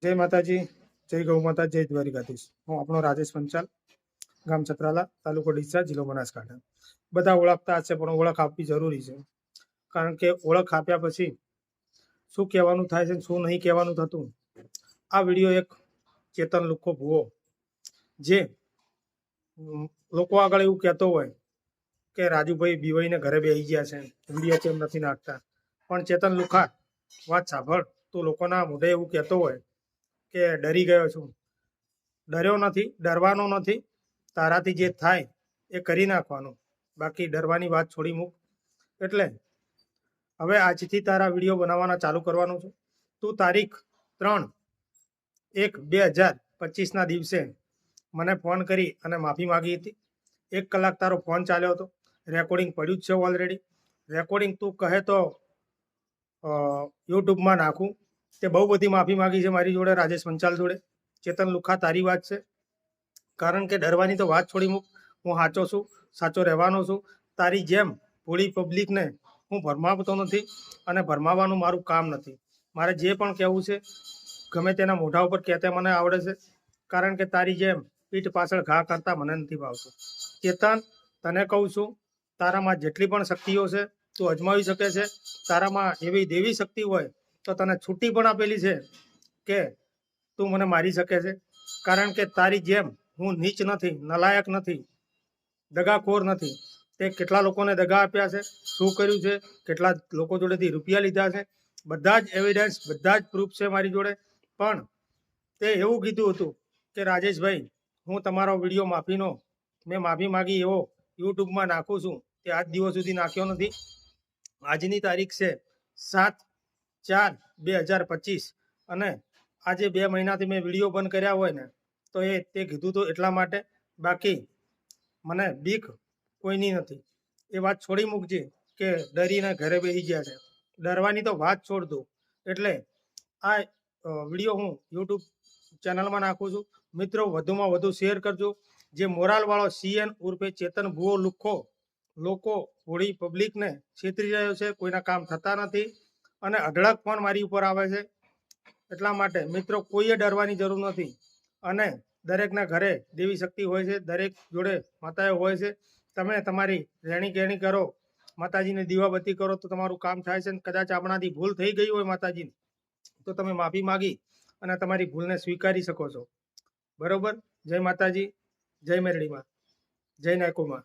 જય માતાજી, જય ગૌ માતા, જય દ્વારિકાધીશ। હું આપણો રાજેશ પંચાલ, ગામ છત્રાલા, તાલુકો ડીસા, જિલ્લો બનાસકાંઠા। બધા ઓળખતા હશે પણ ઓળખ આપવી જરૂરી છે, કારણ કે ઓળખ આપ્યા પછી શું કહેવાનું થાય છે શું નહીં કહેવાનું થતું। આ વિડીયો એક ચેતન લુખ્ખો ભૂવો જે લોકો આગળ એવું કહેતો હોય કે રાજુભાઈ બીવાઈને ઘરે બેસી ગયા છે, વિડીયો કેમ નથી નાખતા, પણ ચેતન લુખ્ખા વાત સાંભળ। તું લોકોના મોઢે એવું કહેતો હોય કે ડરી ગયો છું, ડર્યો નથી, ડરવાનો નથી। તારાથી જે થાય એ કરી નાખવાનું, બાકી ડરવાની વાત છોડી મૂક। એટલે હવે આજથી તારા વિડીયો બનાવવાના ચાલુ કરવાનું છું। તું તારીખ 3/1/2025ના દિવસે મને ફોન કરી અને માફી માગી હતી। 1 કલાક તારો ફોન ચાલ્યો હતો, રેકોર્ડિંગ પડ્યું જ છે ઓલરેડી। રેકોર્ડિંગ તું કહે તો યુટ્યુબમાં નાખું। તે બહુ બધી માફી માગી છે મારી જોડે, રાજેશ પંચાલ જોડે। ચેતન લુખ્ખા તારી વાત છે, કારણ કે ડરવાની તો વાત છોડી મૂક। હું સાચો છું, સાચો રહેવાનો છું। તારી જેમ ભોળી પબ્લિકને હું ભરમાવતો નથી અને ભરમાવાનું મારું કામ નથી। મારે જે પણ કહેવું છે ગમે તેના મોઢા ઉપર કહેતા મને આવડે છે, કારણ કે તારી જેમ પીઠ પાછળ ઘા કરતા મને નથી ભાવતું। ચેતન, તને કહું છું, તારામાં જેટલી પણ શક્તિઓ છે તું અજમાવી શકે છે। તારામાં એવી દેવી શક્તિ હોય તો તને છૂટી પણ આપેલી છે કે તું મને મારી શકે છે, કારણ કે તારી જેમ હું નીચ નથી, નલાયક નથી, દગાખોર નથી। તે કેટલા લોકોને દગા આપ્યા છે, શું કર્યું છે, કેટલા લોકો જોડેથી રૂપિયા લીધા છે, બધા જ એવિડન્સ, બધા જ પ્રૂફ છે મારી જોડે। પણ તે એવું કીધું હતું કે રાજેશભાઈ, હું તમારો વિડીયો માફીનો મેં માફી માગી એવો યુટ્યુબમાં નાખું છું, તે આજ દિવસ સુધી નાખ્યો નથી। આજની તારીખ છે 7/4/2025 અને આજે 2 મહિનાથી મેં વિડીયો બંધ કર્યા હોય ને તો તે કીધું તો એટલા માટે, બાકી મને બીક કોઈની નથી। એ વાત છોડી મૂકજે કે ડરીને ઘરે બેસી ગયા છે, ડરવાની તો વાત છોડ દો। એટલે આ વિડીયો હું યુટ્યુબ ચેનલમાં નાખું છું। મિત્રો, વધુમાં વધુ શેર કરજો। જે મોરાલવાળો સીએન ઉર્ફે ચેતન ભૂવો લુખ્ખો લોકો થોડી પબ્લિકને છેતરી રહ્યો છે, કોઈના કામ થતા નથી અને અઢળક પણ મારી ઉપર આવે છે। એટલા માટે મિત્રો, કોઈએ ડરવાની જરૂર નથી અને દરેકના ઘરે દેવી શક્તિ હોય છે, દરેક જોડે માતાઓ હોય છે। તમે તમારી રહેણી કહેણી કરો, માતાજીને દીવાબત્તી કરો તો તમારું કામ થાય છે। કદાચ આપણાથી ભૂલ થઈ ગઈ હોય માતાજી, તો તમે માફી માગી અને તમારી ભૂલને સ્વીકારી શકો છો, બરોબર। જય માતાજી, જય મેરડીમાં, જય નાયકોમાં।